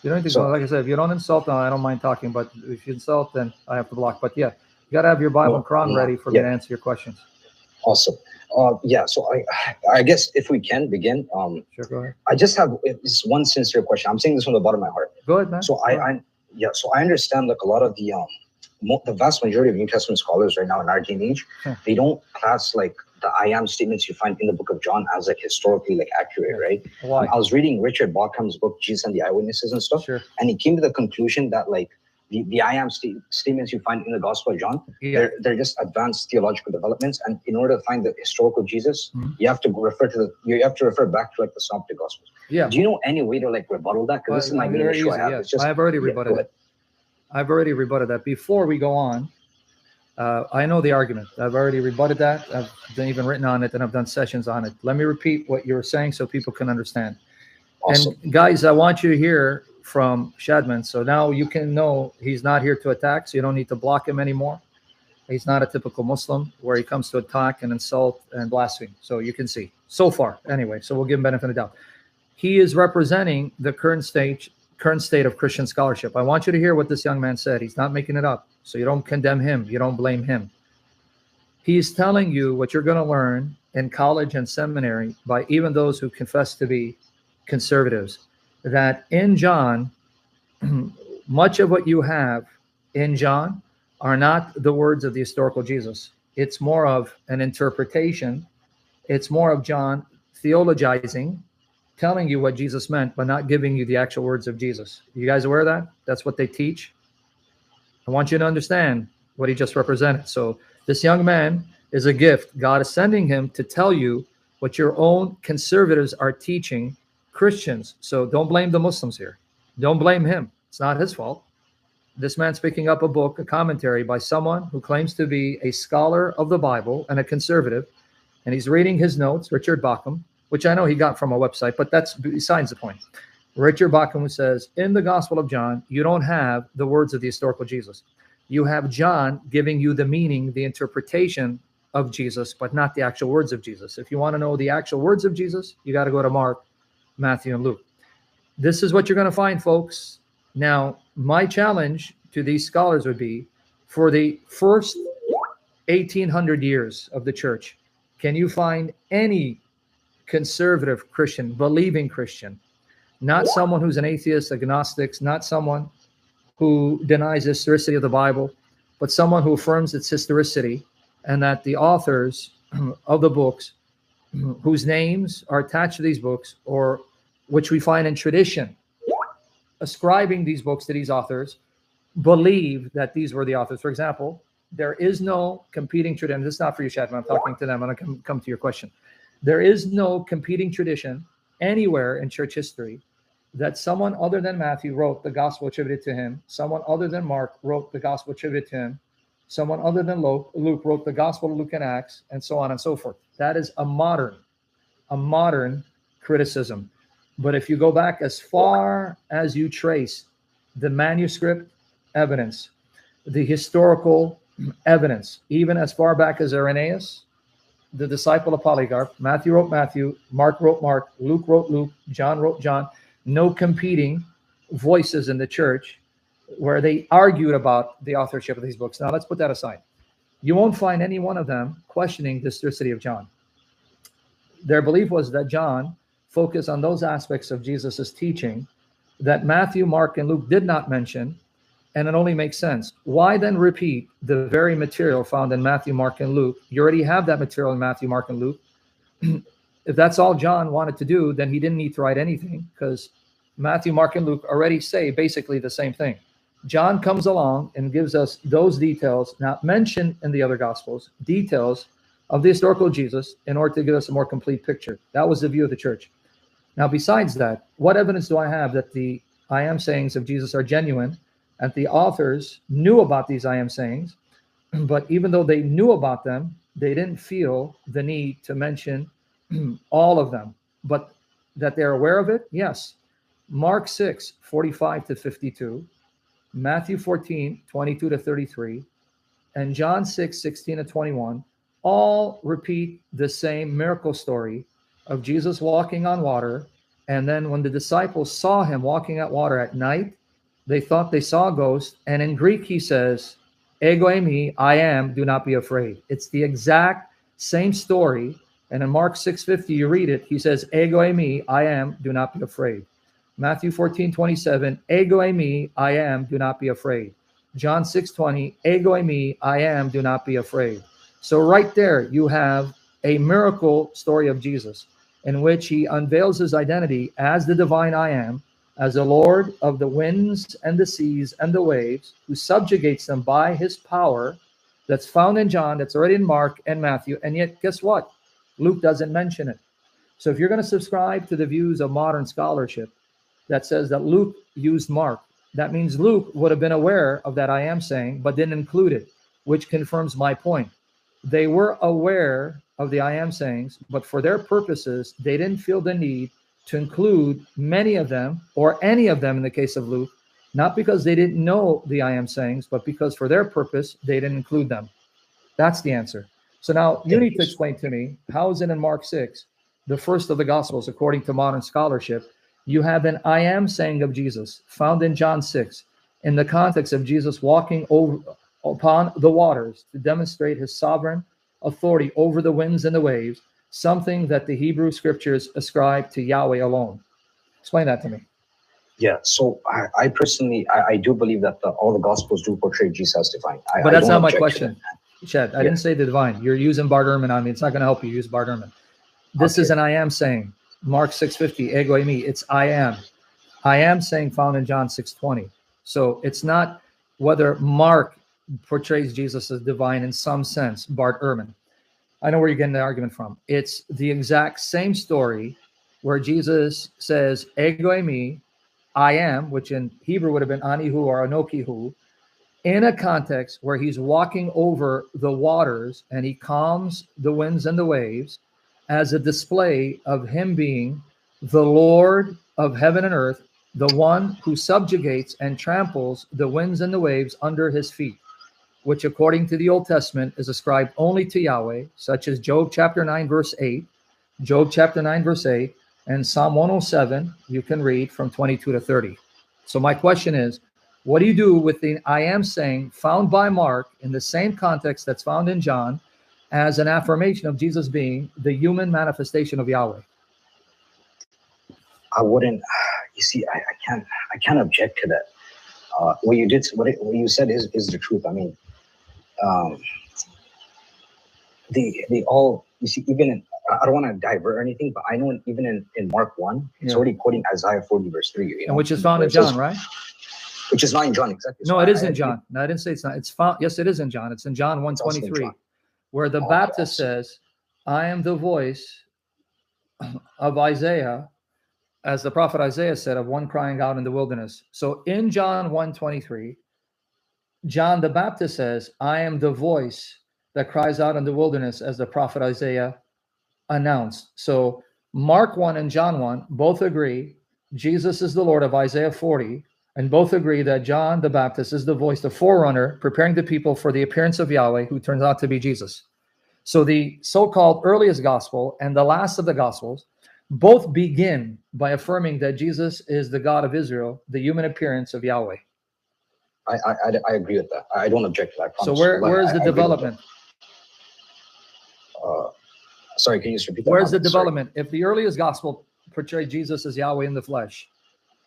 You don't need to So, go. Like I said, if you don't insult, I don't mind talking. But if you insult, then I have to block. But yeah, you got to have your Bible and no, Quran I'm not. ready for me Yeah, to answer your questions. awesome. Yeah, so I guess if we can begin, Sure, go ahead. I just have this one sincere question. I'm saying this from the bottom of my heart. Go ahead, man. So yeah, so I understand like a lot of the vast majority of New Testament scholars right now in our day and age, they don't class like the I am statements you find in the book of John as like historically like accurate, right? Why? I was reading Richard Bauckham's book, Jesus and the Eyewitnesses and stuff, Sure. and he came to the conclusion that like the I am statements you find in the Gospel of John, they're just advanced theological developments, and in order to find the historical Jesus, you have to refer back to like the Synoptic Gospels. Yeah. Do you know any way to like rebuttal that? Because this is my main issue I have. Yeah. It's just, I've already rebutted it. I've already rebutted that. Before we go on, I know the argument. I've already rebutted that. I've even written on it, and I've done sessions on it. Let me repeat what you were saying so people can understand. Awesome. And guys, I want you to hear from Shadman. So now you can know he's not here to attack, so you don't need to block him anymore. He's not a typical Muslim where he comes to attack and insult and blaspheme. So you can see so far anyway. So we'll give him benefit of the doubt. He is representing the current state of Christian scholarship. I want you to hear what this young man said. He's not making it up. So you don't condemn him. You don't blame him. He's telling you what you're going to learn in college and seminary by even those who confess to be conservatives, that in John, much of what you have in John are not the words of the historical Jesus. It's more of an interpretation. It's more of John theologizing, telling you what Jesus meant, but not giving you the actual words of Jesus. You guys aware of that? That's what they teach. I want you to understand what he just represented. So this young man is a gift. God is sending him to tell you what your own conservatives are teaching Christians. So don't blame the Muslims here. Don't blame him. It's not his fault. This man's picking up a book, a commentary by someone who claims to be a scholar of the Bible and a conservative, and he's reading his notes, Richard Bauckham, which I know he got from a website, but that's besides the point. Richard Bauckham says, in the Gospel of John, you don't have the words of the historical Jesus. You have John giving you the meaning, the interpretation of Jesus, but not the actual words of Jesus. If you want to know the actual words of Jesus, you got to go to Mark, Matthew, and Luke. This is what you're going to find, folks. Now, my challenge to these scholars would be, for the first 1,800 years of the church, can you find any conservative Christian, believing Christian, not someone who's an atheist, agnostic, not someone who denies the historicity of the Bible, but someone who affirms its historicity, and that the authors of the books whose names are attached to these books, or which we find in tradition, ascribing these books to these authors, believe that these were the authors. For example, there is no competing tradition. This is not for you, Shadman. I'm talking to them. I'm going to come to your question. There is no competing tradition anywhere in church history that someone other than Matthew wrote the gospel attributed to him, someone other than Mark wrote the gospel attributed to him, someone other than Luke wrote the gospel of Luke and Acts, and so on and so forth. That is a modern criticism. But if you go back as far as you trace the manuscript evidence, the historical evidence, even as far back as Irenaeus, the disciple of Polycarp, Matthew wrote Matthew, Mark wrote Mark, Luke wrote Luke, John wrote John, no competing voices in the church where they argued about the authorship of these books. Now, let's put that aside. You won't find any one of them questioning the historicity of John. Their belief was that John focused on those aspects of Jesus's teaching that Matthew, Mark, and Luke did not mention, and it only makes sense. Why then repeat the very material found in Matthew, Mark, and Luke? You already have that material in Matthew, Mark, and Luke. If that's all John wanted to do, then he didn't need to write anything, because Matthew, Mark, and Luke already say basically the same thing. John comes along and gives us those details, not mentioned in the other Gospels, details of the historical Jesus, in order to give us a more complete picture. That was the view of the church. Now, besides that, what evidence do I have that the I am sayings of Jesus are genuine, and the authors knew about these I am sayings, but even though they knew about them, they didn't feel the need to mention all of them, but that they're aware of it? Yes. Mark 6, 45 to 52, Matthew 14, 22 to 33, and John 6, 16 to 21, all repeat the same miracle story of Jesus walking on water And then when the disciples saw him walking at water at night, they thought they saw a ghost. And in Greek, he says, ego eimi, I am, do not be afraid. It's the exact same story. And in Mark 6:50, you read it. He says, ego eimi, I am, do not be afraid. Matthew 14:27, ego eimi, I am, do not be afraid. John 6:20, ego eimi, I am, do not be afraid. So right there, you have a miracle story of Jesus in which he unveils his identity as the divine I am, as the Lord of the winds and the seas and the waves, who subjugates them by his power. That's found in John, that's already in Mark and Matthew. And yet, guess what? Luke doesn't mention it. So if you're going to subscribe to the views of modern scholarship that says that Luke used Mark, that means Luke would have been aware of that I am saying, but didn't include it, which confirms my point. They were aware of the I am sayings, but for their purposes, they didn't feel the need to include many of them or any of them in the case of Luke, not because they didn't know the I am sayings, but because for their purpose, they didn't include them. That's the answer. So now you need to explain to me, how is it in Mark 6, the first of the Gospels, according to modern scholarship, you have an I am saying of Jesus found in John 6 in the context of Jesus walking over upon the waters to demonstrate his sovereign authority over the winds and the waves, something that the Hebrew scriptures ascribe to Yahweh alone. Explain that to me. Yeah, so I personally, I do believe that all the Gospels do portray Jesus as divine. But that's not my question, Chad. I didn't say the divine. You're using Bart Ehrman on me. It's not going to help you use Bart Ehrman. This is an I am saying. Mark 6:50, ego eimi. It's I am. I am saying found in John 6:20. So it's not whether Mark portrays Jesus as divine in some sense, Bart Ehrman. I know where you're getting the argument from. It's the exact same story where Jesus says, ego eimi, I am, which in Hebrew would have been anihu or anokihu, in a context where he's walking over the waters and he calms the winds and the waves as a display of him being the Lord of heaven and earth, the one who subjugates and tramples the winds and the waves under his feet, which according to the Old Testament is ascribed only to Yahweh, such as Job chapter 9, verse 8, Job chapter 9, verse 8, and Psalm 107, you can read from 22 to 30. So my question is, what do you do with the I am saying found by Mark in the same context that's found in John as an affirmation of Jesus being the human manifestation of Yahweh? I wouldn't, you see, I can't object to that. What you said is the truth. I mean, they all, you see, even in, I don't want to divert or anything, but I know even in Mark 1, it's already quoting Isaiah 40 verse 3. You know, and which is found in John, right? Which is not in John, exactly. No, it is in John. No, I didn't say it's not. It's found. Yes, it is in John. It's in John 1:23, where the Baptist says, I am the voice of Isaiah, as the prophet Isaiah said, of one crying out in the wilderness. So in John 1:23, John the Baptist says, I am the voice that cries out in the wilderness, as the prophet Isaiah announced. So Mark 1 and John 1 both agree Jesus is the Lord of Isaiah 40, and both agree that John the Baptist is the voice, the forerunner, preparing the people for the appearance of Yahweh, who turns out to be Jesus. So the so-called earliest gospel and the last of the gospels both begin by affirming that Jesus is the God of Israel, the human appearance of Yahweh. I agree with that. I don't object to that. So where is the development? Sorry, can you just repeat that? Where's the development? If the earliest gospel portrayed Jesus as Yahweh in the flesh,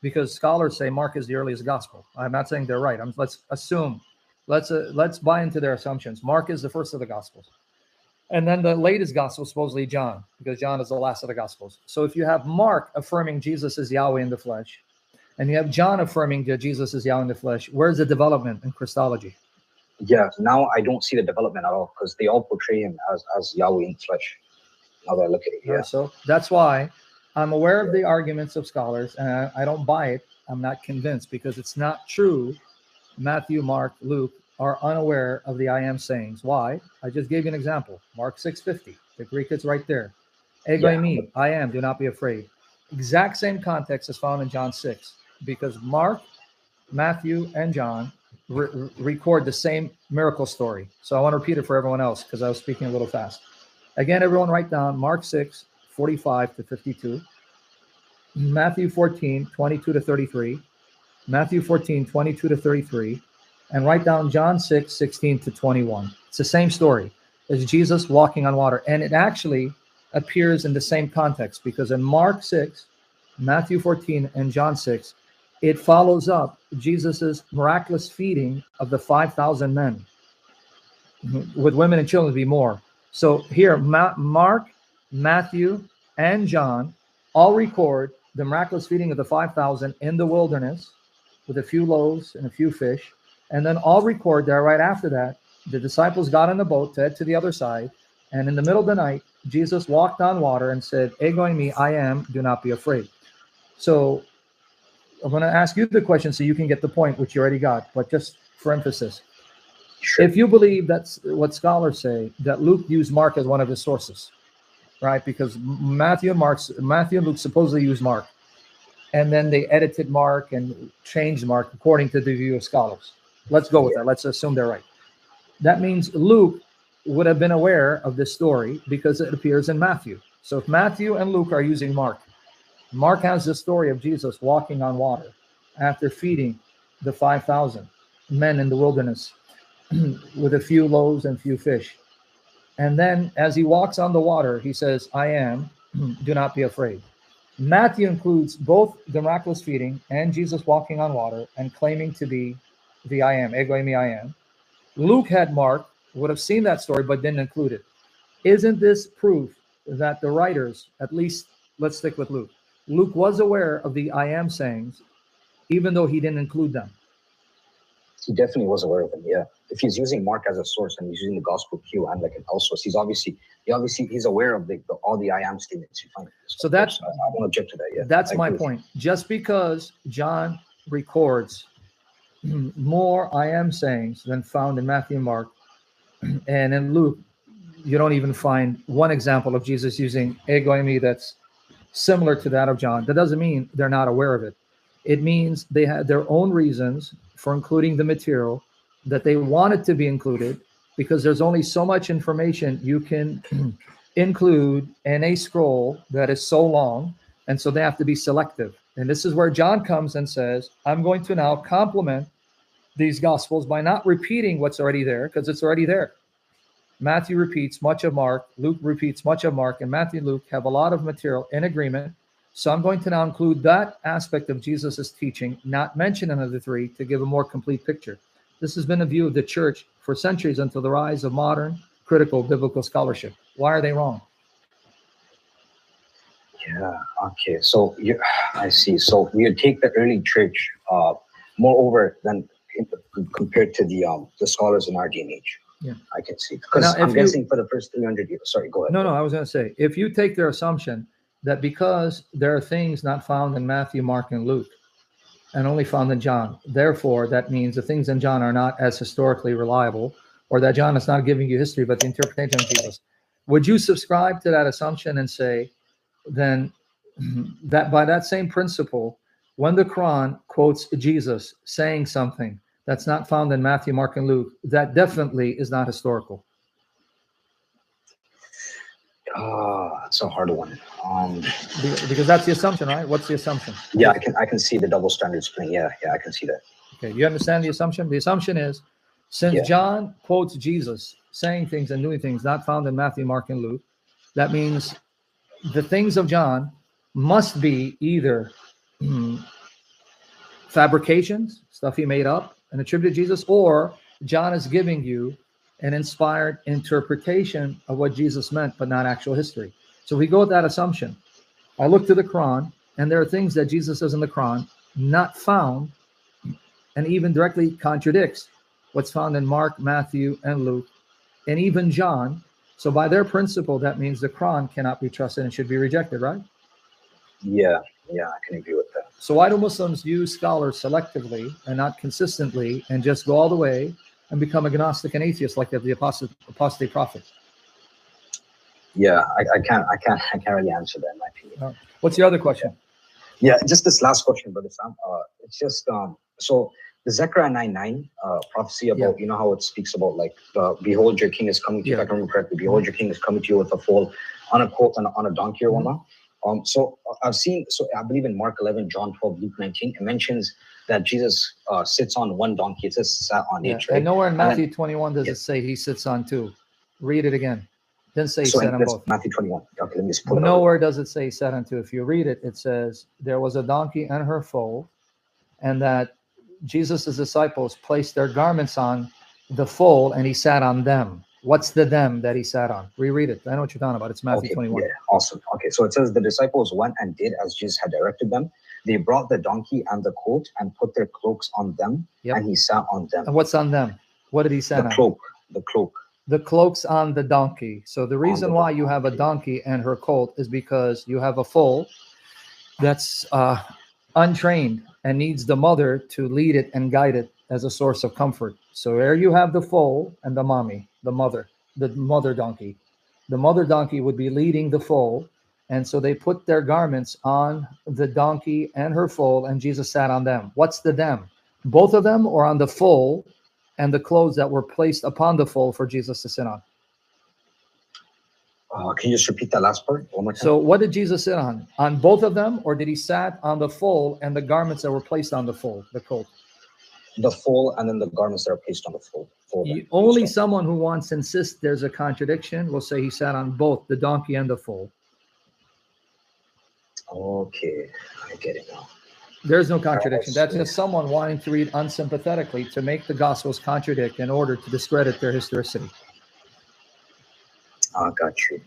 because scholars say Mark is the earliest gospel. I'm not saying they're right. Let's assume, let's buy into their assumptions. Mark is the first of the gospels. And then the latest gospel, supposedly John, because John is the last of the gospels. So if you have Mark affirming Jesus is Yahweh in the flesh, and you have John affirming that Jesus is Yahweh in the flesh, where's the development in Christology? Yeah, now I don't see the development at all, because they all portray him as Yahweh in the flesh. Now that I look at it, yeah. So that's why I'm aware of the arguments of scholars, and I don't buy it. I'm not convinced, because it's not true. Matthew, Mark, Luke are unaware of the I am sayings. Why? I just gave you an example. Mark 6:50. The Greek is right there. Ego eimi, I am, do not be afraid. Exact same context is found in John 6, because Mark, Matthew, and John record the same miracle story. So I want to repeat it for everyone else, because I was speaking a little fast. Again, everyone write down Mark 6:45 to 52. Matthew 14, 22 to 33, Matthew 14, 22 to 33, and write down John 6, 16 to 21. It's the same story. It's Jesus walking on water. And it actually appears in the same context, because in Mark 6, Matthew 14, and John 6, it follows up Jesus's miraculous feeding of the 5,000 men. With women and children to be more. So here, Mark, Matthew, and John all record the miraculous feeding of the 5,000 in the wilderness with a few loaves and a few fish. And then all record that right after that, the disciples got in the boat to head to the other side. And in the middle of the night, Jesus walked on water and said, "Ego in me, I am, do not be afraid." So I'm going to ask you the question so you can get the point, which you already got, but just for emphasis. Sure. If you believe that's what scholars say, that Luke used Mark as one of his sources, right? Because Matthew and Luke supposedly used Mark, and then they edited Mark and changed Mark according to the view of scholars. Let's go with that. Let's assume they're right. That means Luke would have been aware of this story because it appears in Matthew. So if Matthew and Luke are using Mark, Mark has the story of Jesus walking on water after feeding the 5,000 men in the wilderness with a few loaves and few fish. And then as he walks on the water, he says, "I am, do not be afraid." Matthew includes both the miraculous feeding and Jesus walking on water and claiming to be the I am, ego eimi, I am. Luke had Mark, would have seen that story, but didn't include it. Isn't this proof that the writers, at least let's stick with Luke, Luke was aware of the I am sayings, even though he didn't include them? He definitely was aware of them, yeah. If he's using Mark as a source and he's using the gospel Q and like an L source, he's aware of all the I am statements you find. So that's, I won't object to that, yeah. That's my point. Just because John records more I am sayings than found in Matthew and Mark, and in Luke, you don't even find one example of Jesus using ego eimi that's similar to that of John. That doesn't mean they're not aware of it. It means they had their own reasons for including the material that they wanted to be included, because there's only so much information you can include in a scroll that is so long, and so they have to be selective. And this is where John comes and says, I'm going to now complement these gospels by not repeating what's already there, because it's already there. Matthew repeats much of Mark, Luke repeats much of Mark, and Matthew and Luke have a lot of material in agreement. So I'm going to now include that aspect of Jesus's teaching, not mention another three, to give a more complete picture. This has been a view of the church for centuries until the rise of modern critical biblical scholarship. Why are they wrong? Yeah, okay. So I see. So we would take the early church moreover than compared to the scholars in our day and age. Yeah, I can see. Because I'm guessing for the first 300 years. Sorry, go ahead. No, I was going to say, if you take their assumption that because there are things not found in Matthew, Mark, and Luke, and only found in John, therefore that means the things in John are not as historically reliable, or that John is not giving you history but the interpretation of Jesus. Would you subscribe to that assumption and say then that by that same principle, when the Quran quotes Jesus saying something that's not found in Matthew, Mark, and Luke, that definitely is not historical? That's a hard one. Because that's the assumption, right? What's the assumption? Yeah, I can see the double standards playing. Yeah, I can see that. Okay, you understand the assumption? The assumption is, since John quotes Jesus saying things and doing things not found in Matthew, Mark, and Luke, that means the things of John must be either fabrications, stuff he made up and attributed to Jesus, or John is giving you an inspired interpretation of what Jesus meant, but not actual history. So we go with that assumption. I look to the Quran, and there are things that Jesus says in the Quran not found, and even directly contradicts what's found in Mark, Matthew, and Luke, and even John. So by their principle, that means the Quran cannot be trusted and should be rejected, right? Yeah, I can agree with that. So why do Muslims use scholars selectively and not consistently, and just go all the way and become agnostic and atheist like the apostate prophet? Yeah, I can't really answer that in my opinion. What's your other question? Yeah, just this last question, Brother Sam. It's just so the Zechariah 9:9 prophecy about, you know how it speaks about like behold your king is coming to you, if I can remember correctly, behold your king is coming to you with a foal on a colt and on a donkey or whatnot. So I've seen, so I believe in Mark 11, John 12, Luke 19, it mentions that Jesus sits on one donkey. It says sat on it, right? And nowhere in Matthew 21 does it say he sits on two. Read it again. Didn't say he sat on both. Matthew 21. Okay, let me just pull it Nowhere does it say he sat on two. If you read it, it says there was a donkey and her foal, and that Jesus' disciples placed their garments on the foal, and he sat on them. What's the them that he sat on? Reread it. I know what you're talking about. It's Matthew 21. Yeah, awesome. Okay, so it says the disciples went and did as Jesus had directed them. They brought the donkey and the colt and put their cloaks on them, and he sat on them. And what's on them? What did he sit on? The cloak. The cloak's on the donkey. So the reason why you have a donkey and her colt is because you have a foal that's untrained and needs the mother to lead it and guide it as a source of comfort. So there you have the foal and the mommy, the mother donkey. The mother donkey would be leading the foal. And so they put their garments on the donkey and her foal, and Jesus sat on them. What's the them? Both of them, or on the foal and the clothes that were placed upon the foal for Jesus to sit on? Can you just repeat that last part one more time? So what did Jesus sit on? On both of them, or did he sat on the foal and the garments that were placed on the foal, the colt? The foal and then the garments that are placed on the foal. Only someone who wants to insist there's a contradiction will say he sat on both the donkey and the foal. Okay, I get it now. There's no contradiction. That's just someone wanting to read unsympathetically to make the Gospels contradict in order to discredit their historicity. I got you.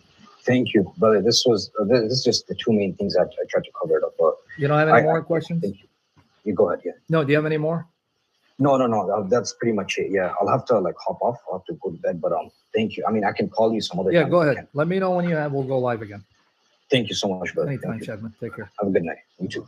Thank you, brother. This is just the two main things I tried to cover it up. You don't have any more questions? Thank you. You go ahead, yeah. No, do you have any more? No. That's pretty much it. Yeah, I'll have to hop off. I'll have to go to bed. But thank you. I mean, I can call you some other time. Yeah, go ahead. Let me know when you have. We'll go live again. Thank you so much, brother. Anytime, Chapman. Take care. Have a good night. You too.